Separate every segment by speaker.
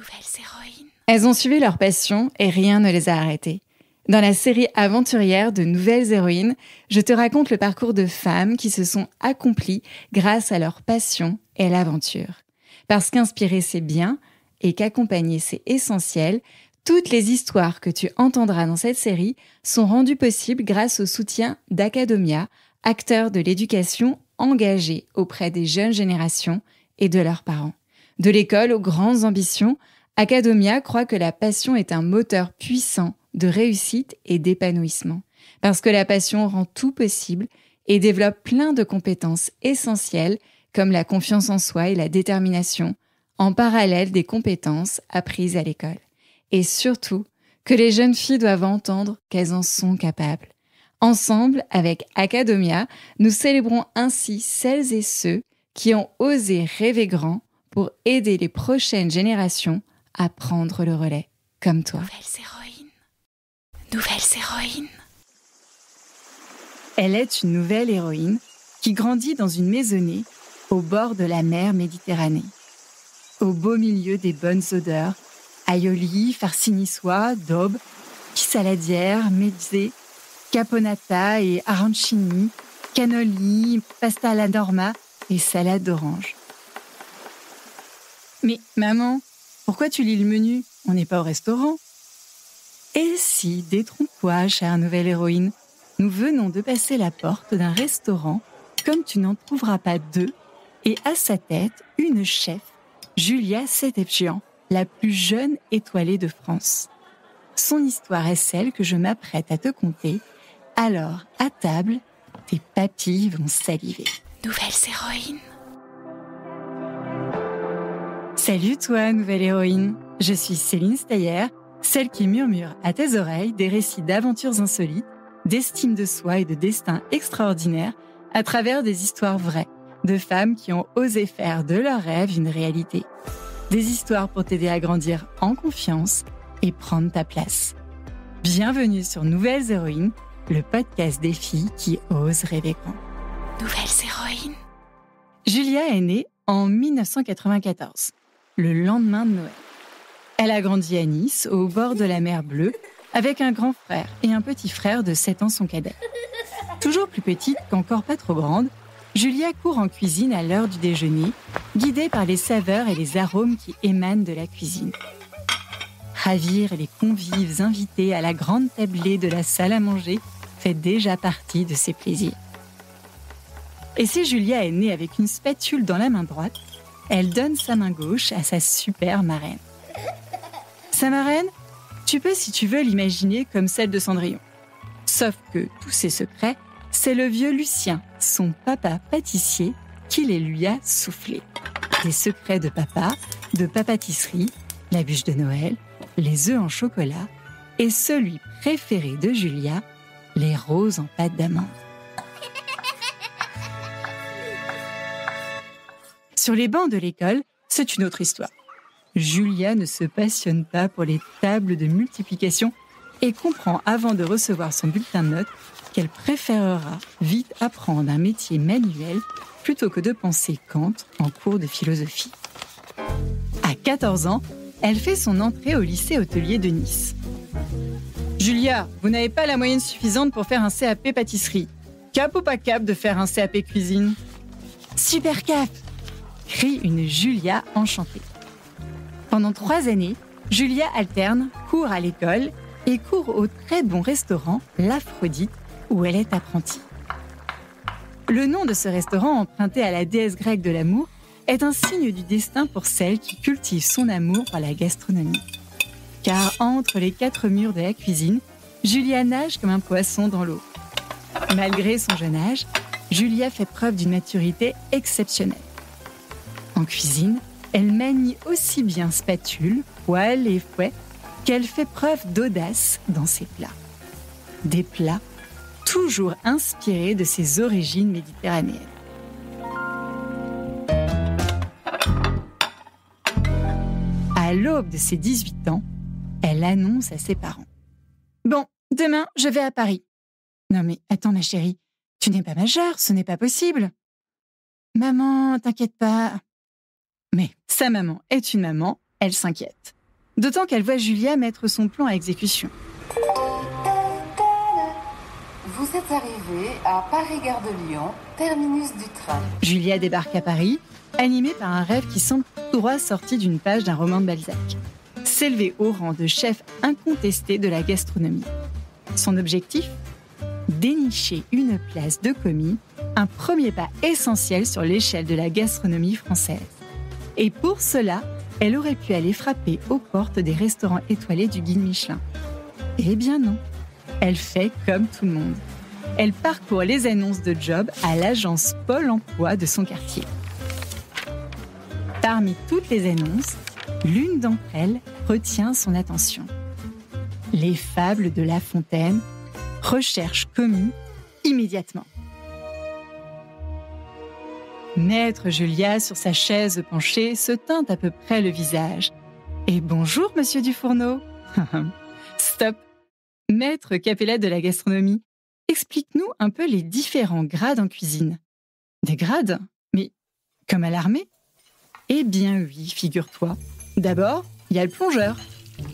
Speaker 1: Nouvelles héroïnes.
Speaker 2: Elles ont suivi leur passion et rien ne les a arrêtées. Dans la série aventurière de Nouvelles héroïnes, je te raconte le parcours de femmes qui se sont accomplies grâce à leur passion et l'aventure. Parce qu'inspirer c'est bien et qu'accompagner c'est essentiel, toutes les histoires que tu entendras dans cette série sont rendues possibles grâce au soutien d'Academia, acteur de l'éducation engagé auprès des jeunes générations et de leurs parents. De l'école aux grandes ambitions, Academia croit que la passion est un moteur puissant de réussite et d'épanouissement. Parce que la passion rend tout possible et développe plein de compétences essentielles comme la confiance en soi et la détermination, en parallèle des compétences apprises à l'école. Et surtout, que les jeunes filles doivent entendre qu'elles en sont capables. Ensemble, avec Academia, nous célébrons ainsi celles et ceux qui ont osé rêver grand pour aider les prochaines générations à prendre le relais, comme toi.
Speaker 1: Nouvelles héroïnes.
Speaker 2: Elle est une nouvelle héroïne qui grandit dans une maisonnée au bord de la mer Méditerranée. Au beau milieu des bonnes odeurs, aioli, farci niçois, daube, saladière, mezze, caponata et arancini, cannoli, pasta alla norma et salade d'orange. Mais maman, pourquoi tu lis le menu ? On n'est pas au restaurant. Et si, détrompe-toi, chère nouvelle héroïne, nous venons de passer la porte d'un restaurant comme tu n'en trouveras pas deux, et à sa tête, une chef, Julia Setefjian, la plus jeune étoilée de France. Son histoire est celle que je m'apprête à te conter, alors, à table, tes papilles vont saliver.
Speaker 1: Nouvelles héroïnes.
Speaker 2: Salut toi, nouvelle héroïne. Je suis Céline Steyer, celle qui murmure à tes oreilles des récits d'aventures insolites, d'estime de soi et de destin extraordinaire à travers des histoires vraies, de femmes qui ont osé faire de leurs rêves une réalité. Des histoires pour t'aider à grandir en confiance et prendre ta place. Bienvenue sur Nouvelles héroïnes, le podcast des filles qui osent rêver grand.
Speaker 1: Nouvelles héroïnes.
Speaker 2: Julia est née en 1994, le lendemain de Noël. Elle a grandi à Nice, au bord de la mer Bleue, avec un grand frère et un petit frère de 7 ans son cadet. Toujours plus petite qu'encore pas trop grande, Julia court en cuisine à l'heure du déjeuner, guidée par les saveurs et les arômes qui émanent de la cuisine. Ravir les convives invités à la grande tablée de la salle à manger fait déjà partie de ses plaisirs. Et si Julia est née avec une spatule dans la main droite, elle donne sa main gauche à sa super marraine. Sa marraine, tu peux si tu veux l'imaginer comme celle de Cendrillon. Sauf que tous ses secrets, c'est le vieux Lucien, son papa pâtissier, qui les lui a soufflés. Des secrets de papatisserie, la bûche de Noël, les œufs en chocolat et celui préféré de Julia, les roses en pâte d'amande. Sur les bancs de l'école, c'est une autre histoire. Julia ne se passionne pas pour les tables de multiplication et comprend avant de recevoir son bulletin de notes qu'elle préférera vite apprendre un métier manuel plutôt que de penser Kant en cours de philosophie. À 14 ans, elle fait son entrée au lycée hôtelier de Nice. « Julia, vous n'avez pas la moyenne suffisante pour faire un CAP pâtisserie. Cap ou pas cap de faire un CAP cuisine ?»« Super cap !» crie une Julia enchantée. Pendant 3 années, Julia alterne cours à l'école et court au très bon restaurant L'Aphrodite où elle est apprentie. Le nom de ce restaurant, emprunté à la déesse grecque de l'amour, est un signe du destin pour celle qui cultive son amour pour la gastronomie. Car entre les 4 murs de la cuisine, Julia nage comme un poisson dans l'eau. Malgré son jeune âge, Julia fait preuve d'une maturité exceptionnelle. En cuisine, elle manie aussi bien spatule, poêle et fouet qu'elle fait preuve d'audace dans ses plats. Des plats toujours inspirés de ses origines méditerranéennes. À l'aube de ses 18 ans, elle annonce à ses parents. « Bon, demain, je vais à Paris. »« Non mais attends ma chérie, tu n'es pas majeure, ce n'est pas possible. »« Maman, t'inquiète pas. » Mais sa maman est une maman, elle s'inquiète. D'autant qu'elle voit Julia mettre son plan à exécution.
Speaker 3: Vous êtes arrivé à Paris-Gare de Lyon, terminus du train.
Speaker 2: Julia débarque à Paris, animée par un rêve qui semble tout droit sorti d'une page d'un roman de Balzac. S'élever au rang de chef incontesté de la gastronomie. Son objectif ? Dénicher une place de commis, un premier pas essentiel sur l'échelle de la gastronomie française. Et pour cela, elle aurait pu aller frapper aux portes des restaurants étoilés du guide Michelin. Eh bien non, elle fait comme tout le monde. Elle parcourt les annonces de job à l'agence Pôle emploi de son quartier. Parmi toutes les annonces, l'une d'entre elles retient son attention. Les fables de La Fontaine recherche commis immédiatement. Maître Julia, sur sa chaise penchée, se teinte à peu près le visage. « Et bonjour, monsieur Dufourneau !»« Stop ! Maître Capella de la gastronomie, explique-nous un peu les différents grades en cuisine. » »« Des grades ? Mais comme à l'armée ?»« Eh bien oui, figure-toi. D'abord, il y a le plongeur.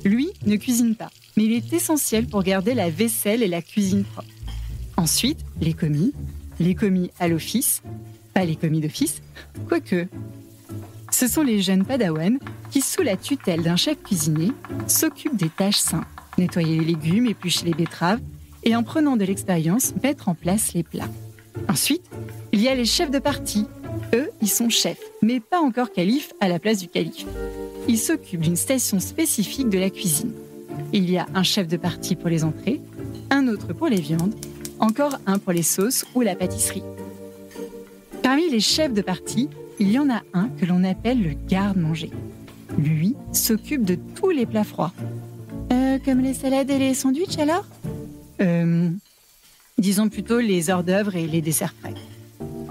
Speaker 2: Lui ne cuisine pas, mais il est essentiel pour garder la vaisselle et la cuisine propre. Ensuite, les commis à l'office, pas les commis d'office, quoique. Ce sont les jeunes padawans qui, sous la tutelle d'un chef cuisinier, s'occupent des tâches simples, nettoyer les légumes, éplucher les betteraves, et en prenant de l'expérience, mettre en place les plats. Ensuite, il y a les chefs de partie. Eux, ils sont chefs, mais pas encore califes à la place du calife. Ils s'occupent d'une station spécifique de la cuisine. Il y a un chef de partie pour les entrées, un autre pour les viandes, encore un pour les sauces ou la pâtisserie. Parmi les chefs de partie, il y en a un que l'on appelle le garde-manger. Lui s'occupe de tous les plats froids. Comme les salades et les sandwichs alors ? Disons plutôt les hors d'œuvre et les desserts frais.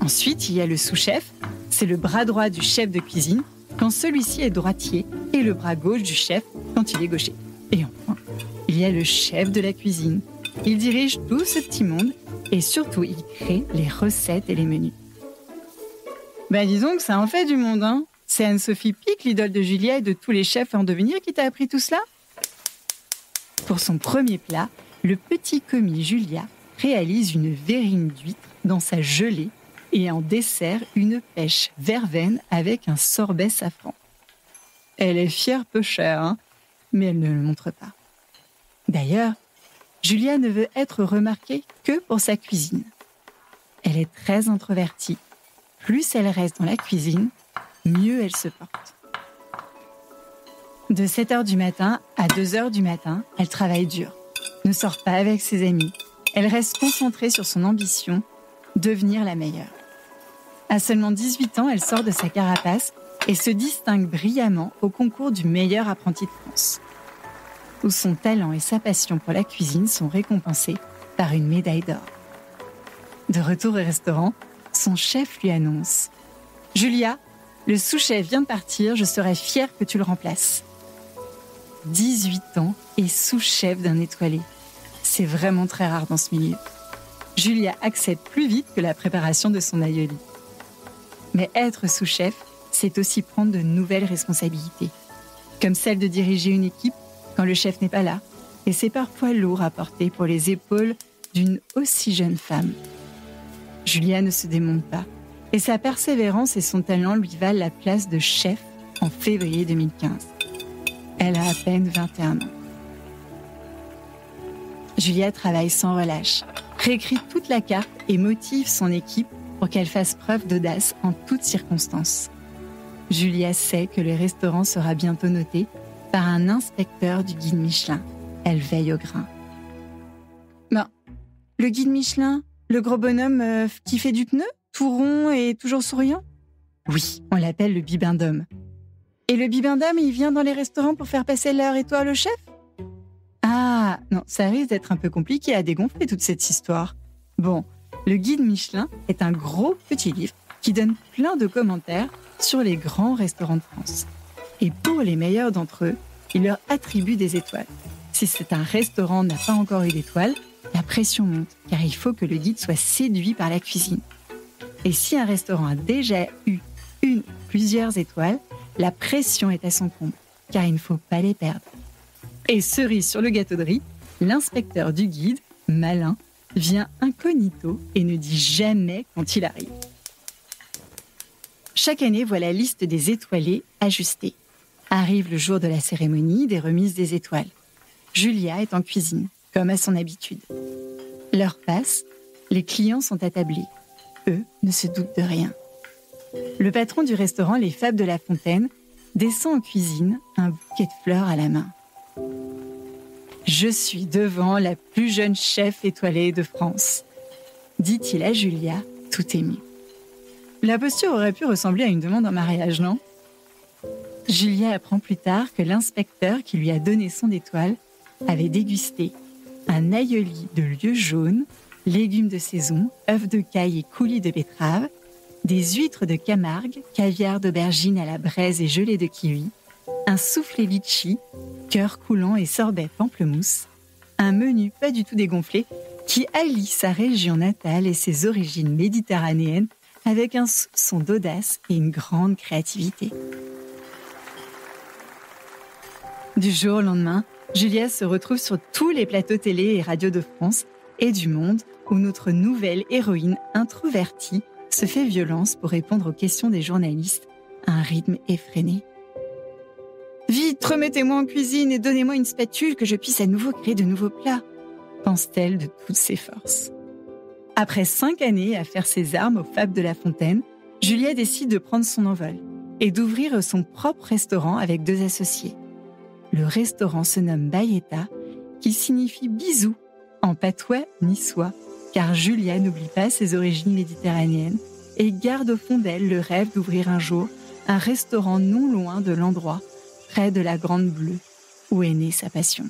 Speaker 2: Ensuite, il y a le sous-chef, c'est le bras droit du chef de cuisine quand celui-ci est droitier et le bras gauche du chef quand il est gaucher. Et enfin, il y a le chef de la cuisine. Il dirige tout ce petit monde et surtout, il crée les recettes et les menus. Disons que ça en fait du monde, hein. C'est Anne-Sophie Pic, l'idole de Julia et de tous les chefs en devenir, qui t'a appris tout cela ? Pour son premier plat, le petit commis Julia réalise une verrine d'huître dans sa gelée et en dessert une pêche verveine avec un sorbet safran. Elle est fière peu chère, hein, mais elle ne le montre pas. D'ailleurs, Julia ne veut être remarquée que pour sa cuisine. Elle est très introvertie. Plus elle reste dans la cuisine, mieux elle se porte. De 7h du matin à 2h du matin, elle travaille dur, ne sort pas avec ses amis. Elle reste concentrée sur son ambition, devenir la meilleure. À seulement 18 ans, elle sort de sa carapace et se distingue brillamment au concours du meilleur apprenti de France, où son talent et sa passion pour la cuisine sont récompensés par une médaille d'or. De retour au restaurant, son chef lui annonce « Julia, le sous-chef vient de partir, je serais fière que tu le remplaces. » 18 ans et sous-chef d'un étoilé. C'est vraiment très rare dans ce milieu. Julia accède plus vite que la préparation de son aïeulie. Mais être sous-chef, c'est aussi prendre de nouvelles responsabilités, comme celle de diriger une équipe quand le chef n'est pas là, et c'est parfois lourd à porter pour les épaules d'une aussi jeune femme. Julia ne se démonte pas, et sa persévérance et son talent lui valent la place de chef en février 2015. Elle a à peine 21 ans. Julia travaille sans relâche, réécrit toute la carte et motive son équipe pour qu'elle fasse preuve d'audace en toutes circonstances. Julia sait que le restaurant sera bientôt noté par un inspecteur du guide Michelin. Elle veille au grain. Le guide Michelin, le gros bonhomme qui fait du pneu, tout rond et toujours souriant ? Oui, on l'appelle le bibendum. Et le bibendum, il vient dans les restaurants pour faire passer leur étoile au chef ? Ah, non, ça risque d'être un peu compliqué à dégonfler toute cette histoire. Bon, le guide Michelin est un gros petit livre qui donne plein de commentaires sur les grands restaurants de France. Et pour les meilleurs d'entre eux, il leur attribue des étoiles. Si c'est un restaurant n'a pas encore eu d'étoiles, la pression monte, car il faut que le guide soit séduit par la cuisine. Et si un restaurant a déjà eu une ou plusieurs étoiles, la pression est à son comble. car il ne faut pas les perdre. Et cerise sur le gâteau de riz, l'inspecteur du guide, malin, vient incognito et ne dit jamais quand il arrive. Chaque année voit la liste des étoilés ajustée. Arrive le jour de la cérémonie des remises des étoiles. Julia est en cuisine, comme à son habitude. L'heure passe, les clients sont attablés. Eux ne se doutent de rien. Le patron du restaurant Les Fables de la Fontaine descend en cuisine, un bouquet de fleurs à la main. « Je suis devant la plus jeune chef étoilée de France », dit-il à Julia, tout ému. La posture aurait pu ressembler à une demande en mariage, non ? Julia apprend plus tard que l'inspecteur qui lui a donné son étoile avait dégusté un aïoli de lieu jaune, légumes de saison, œufs de caille et coulis de betterave, des huîtres de Camargue, caviar d'aubergine à la braise et gelée de kiwi, un soufflé litchi, cœur coulant et sorbet pamplemousse, un menu pas du tout dégonflé qui allie sa région natale et ses origines méditerranéennes avec un soupçon d'audace et une grande créativité. Du jour au lendemain, Julia se retrouve sur tous les plateaux télé et radio de France et du monde où notre nouvelle héroïne introvertie se fait violence pour répondre aux questions des journalistes à un rythme effréné. « Vite, remettez-moi en cuisine et donnez-moi une spatule que je puisse à nouveau créer de nouveaux plats », pense-t-elle de toutes ses forces. Après 5 années à faire ses armes aux Fables de la Fontaine, Julia décide de prendre son envol et d'ouvrir son propre restaurant avec 2 associés. Le restaurant se nomme Bayeta, qui signifie bisou en patois niçois, car Julia n'oublie pas ses origines méditerranéennes et garde au fond d'elle le rêve d'ouvrir un jour un restaurant non loin de l'endroit, près de la Grande Bleue, où est née sa passion.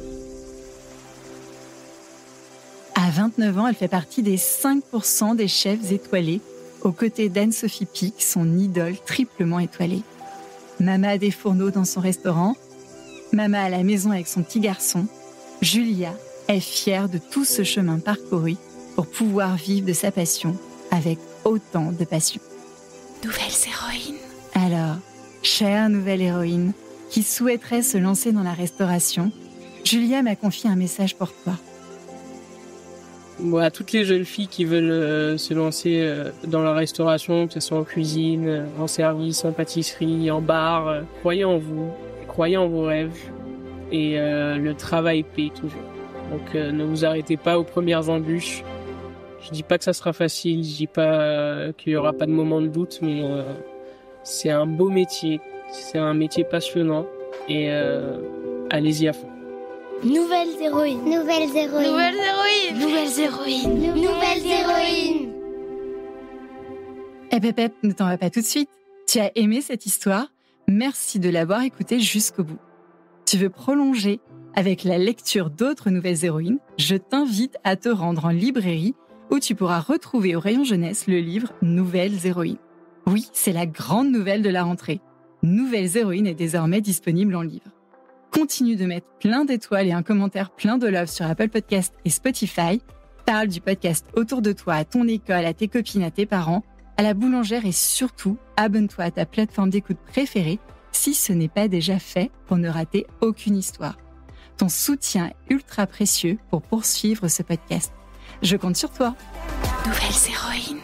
Speaker 2: À 29 ans, elle fait partie des 5% des chefs étoilés, aux côtés d'Anne-Sophie Pic, son idole triplement étoilée. Mama a des fourneaux dans son restaurant, Mama à la maison avec son petit garçon, Julia est fière de tout ce chemin parcouru pour pouvoir vivre de sa passion avec autant de passion.
Speaker 1: Nouvelles héroïnes.
Speaker 2: Alors, chère nouvelle héroïne qui souhaiterait se lancer dans la restauration, Julia m'a confié un message pour toi.
Speaker 4: Bon, à toutes les jeunes filles qui veulent se lancer dans la restauration, que ce soit en cuisine, en service, en pâtisserie, en bar, croyez en vous, croyez en vos rêves et le travail paie toujours. Donc ne vous arrêtez pas aux premières embûches. Je dis pas que ça sera facile, je dis pas qu'il y aura pas de moment de doute, mais c'est un beau métier, c'est un métier passionnant et allez-y à fond.
Speaker 5: Nouvelles héroïnes. Nouvelles héroïnes.
Speaker 1: Nouvelles héroïnes. Nouvelles héroïnes.
Speaker 5: Nouvelles héroïnes.
Speaker 2: Pep, ne t'en vas pas tout de suite. Tu as aimé cette histoire ? Merci de l'avoir écoutée jusqu'au bout. Tu veux prolonger avec la lecture d'autres nouvelles héroïnes ? Je t'invite à te rendre en librairie où tu pourras retrouver au rayon jeunesse le livre Nouvelles héroïnes. Oui, c'est la grande nouvelle de la rentrée. Nouvelles héroïnes est désormais disponible en livre. Continue de mettre plein d'étoiles et un commentaire plein de love sur Apple Podcasts et Spotify. Parle du podcast autour de toi, à ton école, à tes copines, à tes parents, à la boulangère et surtout, abonne-toi à ta plateforme d'écoute préférée si ce n'est pas déjà fait pour ne rater aucune histoire. Ton soutien est ultra précieux pour poursuivre ce podcast. Je compte sur toi.
Speaker 1: Nouvelles héroïnes.